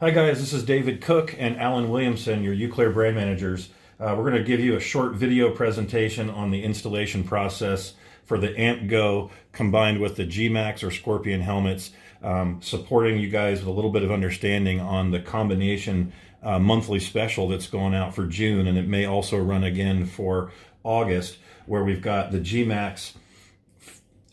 Hi guys, this is David Cook and Alan Williamson, your UCLEAR brand managers. We're going to give you a short video presentation on the installation process for the AMP Go combined with the G-Max or Scorpion helmets, supporting you guys with a little bit of understanding on the combination monthly special that's going out for June, and it may also run again for August, where we've got the G-Max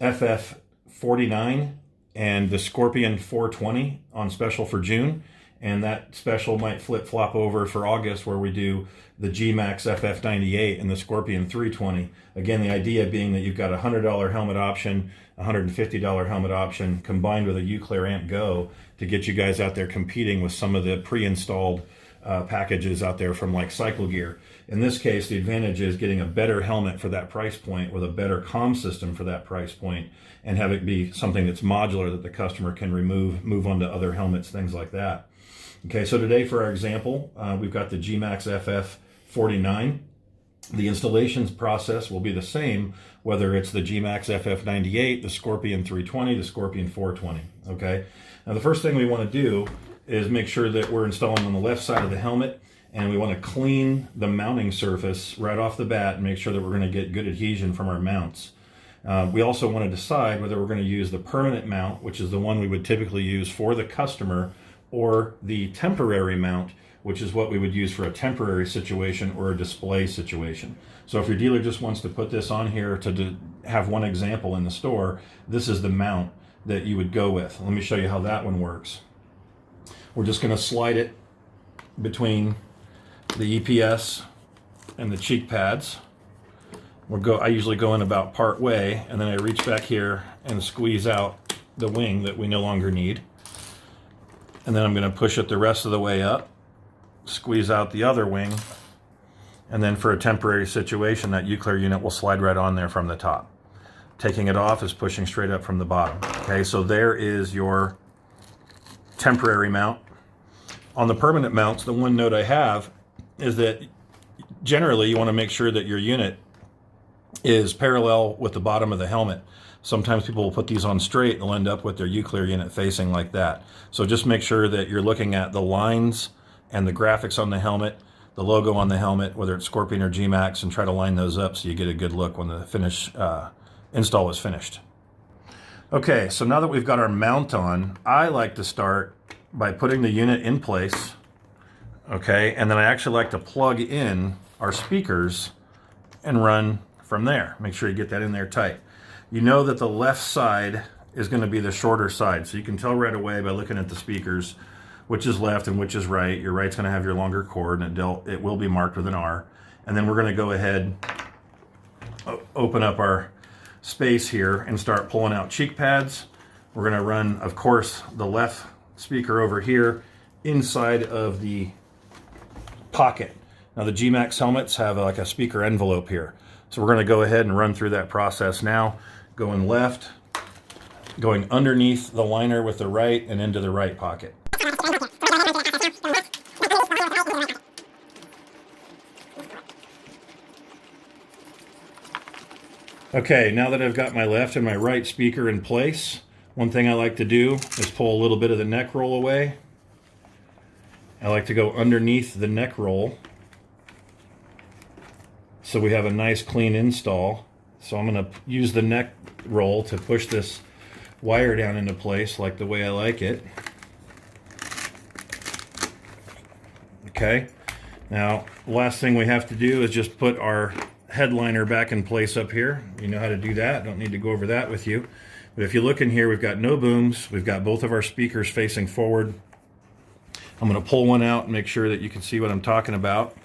FF49 and the Scorpion 420 on special for June. And that special might flip-flop over for August, where we do the G-Max FF98 and the Scorpion 320. Again, the idea being that you've got a $100 helmet option, a $150 helmet option, combined with a UCLEAR AMP Go to get you guys out there competing with some of the pre-installed packages out there from like Cycle Gear. In this case, the advantage is getting a better helmet for that price point with a better comm system for that price point, and have it be something that's modular that the customer can move onto other helmets, things like that. Okay, so today for our example, we've got the G-Max FF49. The installations process will be the same, whether it's the G-Max FF98, the Scorpion 320, the Scorpion 420, okay? Now the first thing we want to do is make sure that we're installing on the left side of the helmet, and we want to clean the mounting surface right off the bat and make sure that we're going to get good adhesion from our mounts. We also want to decide whether we're going to use the permanent mount, which is the one we would typically use for the customer, or the temporary mount, which is what we would use for a temporary situation or a display situation. So if your dealer just wants to put this on here to have one example in the store, this is the mount that you would go with. Let me show you how that one works. We're just going to slide it between the EPS and the cheek pads. I usually go in about part way, and then I reach back here and squeeze out the wing that we no longer need. And then I'm going to push it the rest of the way up, squeeze out the other wing, and then for a temporary situation, that UCLEAR unit will slide right on there from the top. Taking it off is pushing straight up from the bottom. Okay, so there is your temporary mount. On the permanent mounts, the one note I have is that generally you want to make sure that your unit is parallel with the bottom of the helmet. Sometimes people will put these on straight and they'll end up with their UCLEAR unit facing like that. So just make sure that you're looking at the lines and the graphics on the helmet, the logo on the helmet, whether it's Scorpion or G-Max, and try to line those up so you get a good look when the install is finished. Okay, so now that we've got our mount on, I like to start by putting the unit in place, okay, and then I actually like to plug in our speakers and run from there. Make sure you get that in there tight. You know that the left side is going to be the shorter side, so you can tell right away by looking at the speakers which is left and which is right. Your right's going to have your longer cord, and it will be marked with an R. And then we're going to go ahead, open up our space here, and start pulling out cheek pads. We're going to run, of course, the left speaker over here inside of the pocket. Now the G-Max helmets have like a speaker envelope here. So we're going to go ahead and run through that process now. Going left, going underneath the liner with the right and into the right pocket. Okay, now that I've got my left and my right speaker in place, one thing I like to do is pull a little bit of the neck roll away. I like to go underneath the neck roll so we have a nice clean install. So I'm going to use the neck roll to push this wire down into place like the way I like it. Okay, now the last thing we have to do is just put our headliner back in place up here. You know how to do that, don't need to go over that with you. But if you look in here, we've got no booms, we've got both of our speakers facing forward. I'm going to pull one out and make sure that you can see what I'm talking about.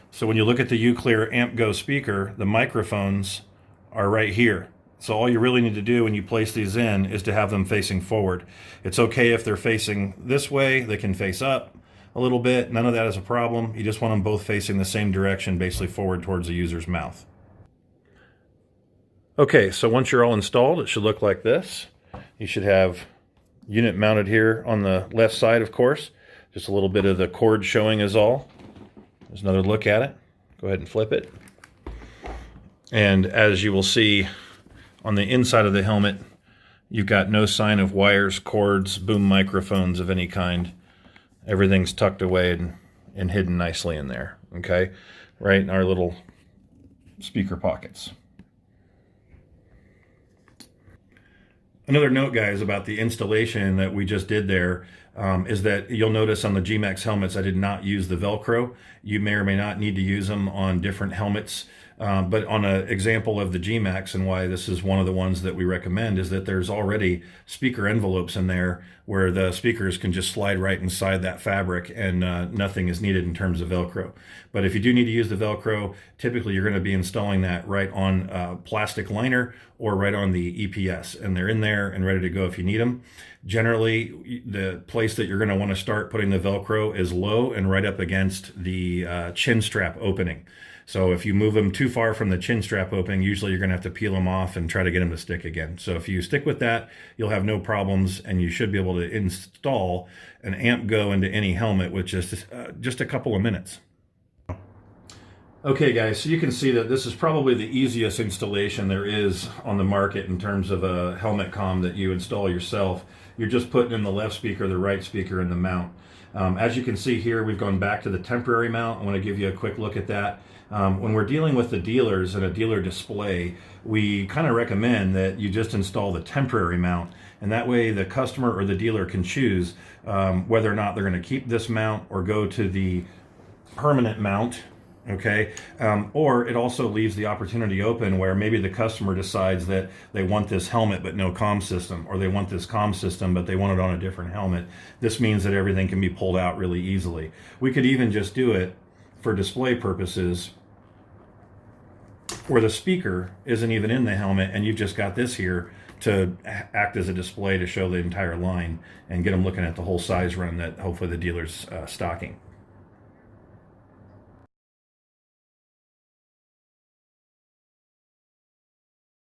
So when you look at the UCLEAR AMP Go speaker, the microphones are right here. So all you really need to do when you place these in is to have them facing forward. It's okay if they're facing this way, they can face up a little bit, none of that is a problem. You just want them both facing the same direction, basically forward towards the user's mouth. Okay, so once you're all installed, it should look like this. You should have unit mounted here on the left side, of course. Just a little bit of the cord showing is all. There's another look at it. Go ahead and flip it. And as you will see on the inside of the helmet, you've got no sign of wires, cords, boom microphones of any kind. Everything's tucked away and hidden nicely in there, okay? Right in our little speaker pockets. Another note, guys, about the installation that we just did there is that you'll notice on the G-Max helmets, I did not use the Velcro. You may or may not need to use them on different helmets. But on an example of the G-Max, and why this is one of the ones that we recommend, is that there's already speaker envelopes in there where the speakers can just slide right inside that fabric, and nothing is needed in terms of Velcro. But if you do need to use the Velcro, typically you're going to be installing that right on a plastic liner or right on the EPS, and they're in there and ready to go if you need them. Generally, the place that you're going to want to start putting the Velcro is low and right up against the chin strap opening. So if you move them too far from the chin strap opening, usually you're going to have to peel them off and try to get them to stick again. So if you stick with that, you'll have no problems, and you should be able to install an Amp Go into any helmet with just a couple of minutes. Okay, guys, so you can see that this is probably the easiest installation there is on the market in terms of a helmet comm that you install yourself. You're just putting in the left speaker, the right speaker, and the mount. As you can see here, we've gone back to the temporary mount. I want to give you a quick look at that. When we're dealing with the dealers and a dealer display, we kind of recommend that you just install the temporary mount, and that way the customer or the dealer can choose whether or not they're going to keep this mount or go to the permanent mount. Okay, or it also leaves the opportunity open where maybe the customer decides that they want this helmet but no comm system, or they want this comm system but they want it on a different helmet. This means that everything can be pulled out really easily. We could even just do it for display purposes where the speaker isn't even in the helmet, and you've just got this here to act as a display to show the entire line and get them looking at the whole size run that hopefully the dealer's stocking.